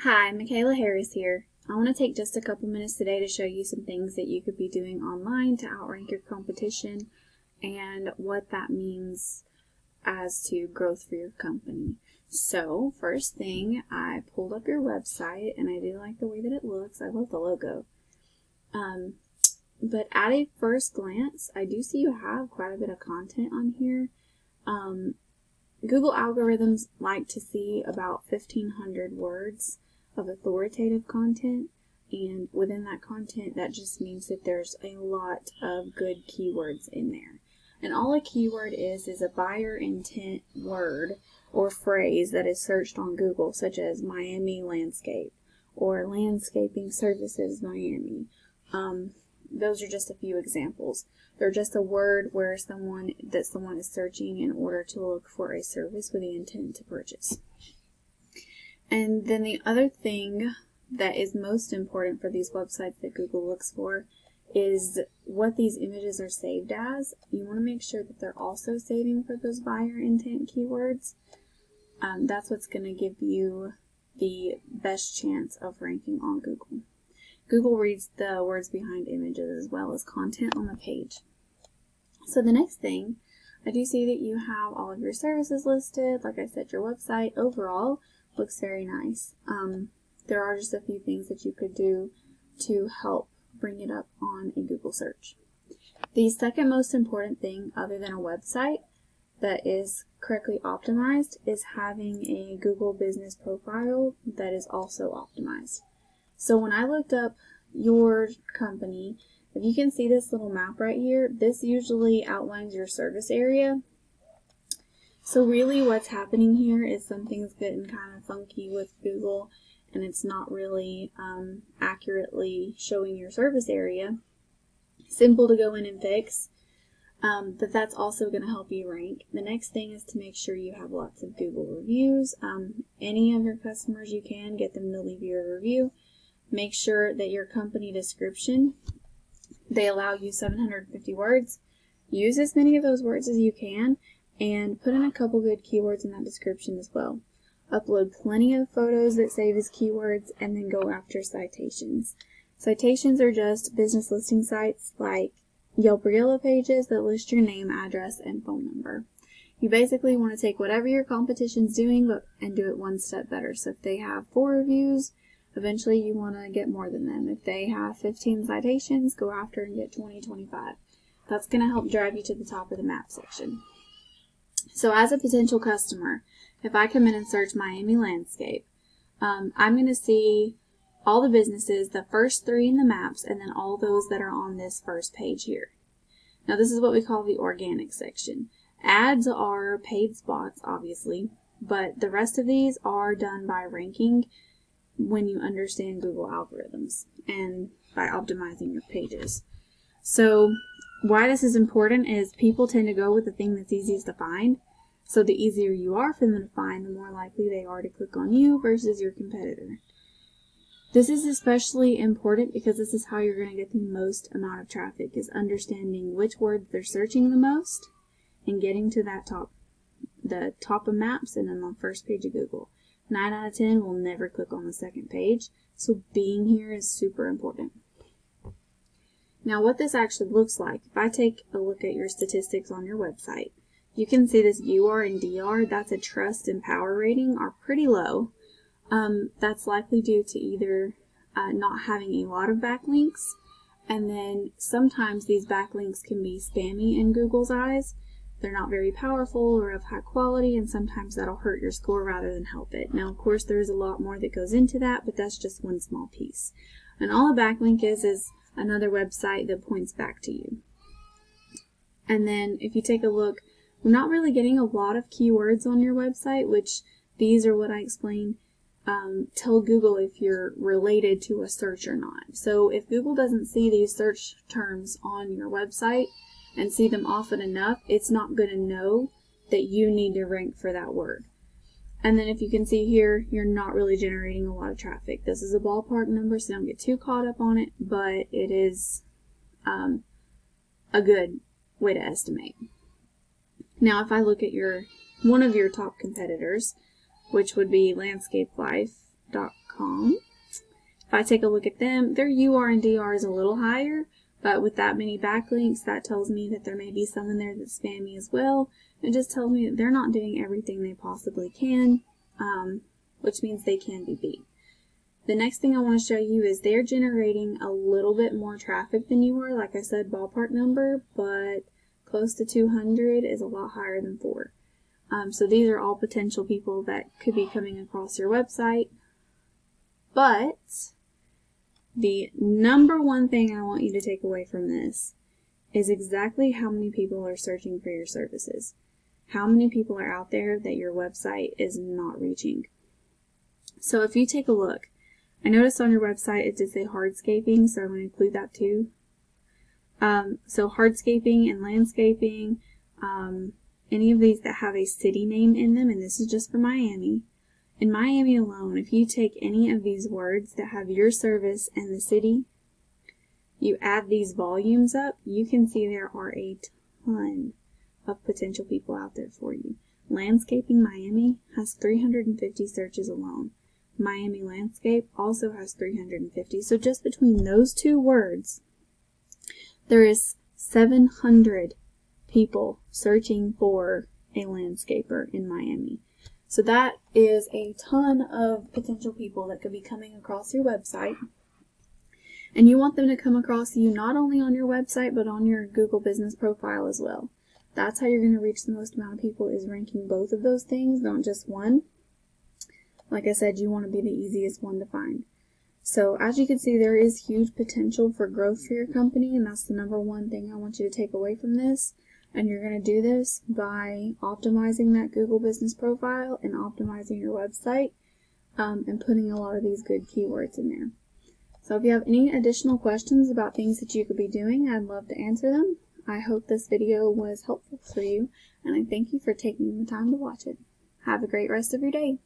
Hi, Michaela Harris here. I want to take just a couple minutes today to show you some things that you could be doing online to outrank your competition and what that means as to growth for your company. So, first thing, I pulled up your website and I do like the way that it looks. I love the logo. But at a first glance, I do see you have quite a bit of content on here. Google algorithms like to see about 1,500 words of authoritative content, and within that content, that just means that there's a lot of good keywords in there. And all a keyword is a buyer intent word or phrase that is searched on Google, such as Miami landscape or landscaping services Miami. Those are just a few examples. They're just a word where someone is searching in order to look for a service with the intent to purchase. And then the other thing that is most important for these websites that Google looks for is what these images are saved as. You want to make sure that they're also saving for those buyer intent keywords. That's what's going to give you the best chance of ranking on Google. Google reads the words behind images as well as content on the page. So the next thing, I do see that you have all of your services listed. Like I said, your website overall looks very nice. There are just a few things that you could do to help bring it up on a Google search. The second most important thing, other than a website that is correctly optimized, is having a Google business profile that is also optimized. So when I looked up your company, if you can see this little map right here, this usually outlines your service area. So really what's happening here is something's getting kind of funky with Google and it's not really accurately showing your service area. Simple to go in and fix, but that's also going to help you rank. The next thing is to make sure you have lots of Google reviews. Any of your customers you can, get them to leave you a review. Make sure that your company description, they allow you 750 words. Use as many of those words as you can and put in a couple good keywords in that description as well. Upload plenty of photos that save as keywords and then go after citations. Citations are just business listing sites like Yelp or Yellow Pages that list your name, address, and phone number. You basically want to take whatever your competition's doing and do it one step better. So if they have 4 reviews, eventually you want to get more than them. If they have 15 citations, go after and get 20, 25. That's going to help drive you to the top of the map section. So as a potential customer, if I come in and search Miami landscape, I'm going to see all the businesses, the first 3 in the maps, and then all those that are on this first page here. Now this is what we call the organic section. Ads are paid spots, obviously, but the rest of these are done by ranking when you understand Google algorithms and by optimizing your pages. So why this is important is people tend to go with the thing that's easiest to find. So the easier you are for them to find, the more likely they are to click on you versus your competitor. This is especially important because this is how you're going to get the most amount of traffic, is understanding which words they're searching the most and getting to that the top of maps and then on the first page of Google. 9 out of 10 will never click on the second page, so being here is super important. Now what this actually looks like, if I take a look at your statistics on your website, you can see this UR and DR, that's a trust and power rating, are pretty low. That's likely due to either not having a lot of backlinks, and then sometimes these backlinks can be spammy in Google's eyes. They're not very powerful or of high quality, and sometimes that'll hurt your score rather than help it. Now, of course, there's a lot more that goes into that, but that's just one small piece. And all a backlink is another website that points back to you. And then if you take a look, we're not really getting a lot of keywords on your website, which these are what I explained. Tell Google if you're related to a search or not. So if Google doesn't see these search terms on your website and see them often enough, it's not going to know that you need to rank for that word. And then if you can see here, you're not really generating a lot of traffic. This is a ballpark number, so don't get too caught up on it, but it is a good way to estimate. Now if I look at one of your top competitors, which would be landscapelife.com, If I take a look at them, their UR and DR is a little higher, but with that many backlinks, that tells me that there may be some in there that's spammy as well. It just tells me that they're not doing everything they possibly can, which means they can be beat. The next thing I want to show you is they're generating a little bit more traffic than you are. Like I said, ballpark number, but close to 200 is a lot higher than 4. So these are all potential people that could be coming across your website. But the number one thing I want you to take away from this is exactly how many people are searching for your services. How many people are out there that your website is not reaching. So if you take a look, I noticed on your website it did say hardscaping, so I'm going to include that too. So hardscaping and landscaping, any of these that have a city name in them, and this is just for Miami. In Miami alone, if you take any of these words that have your service and the city, you add these volumes up, you can see there are a ton of potential people out there for you. Landscaping Miami has 350 searches alone. Miami Landscape also has 350. So just between those two words, there is 700 people searching for a landscaper in Miami. So that is a ton of potential people that could be coming across your website. And you want them to come across you not only on your website, but on your Google business profile as well. That's how you're going to reach the most amount of people, is ranking both of those things, not just one. Like I said, you want to be the easiest one to find. So as you can see, there is huge potential for growth for your company, and that's the number one thing I want you to take away from this. And you're going to do this by optimizing that Google business profile and optimizing your website and putting a lot of these good keywords in there. So if you have any additional questions about things that you could be doing, I'd love to answer them. I hope this video was helpful for you, and I thank you for taking the time to watch it. Have a great rest of your day.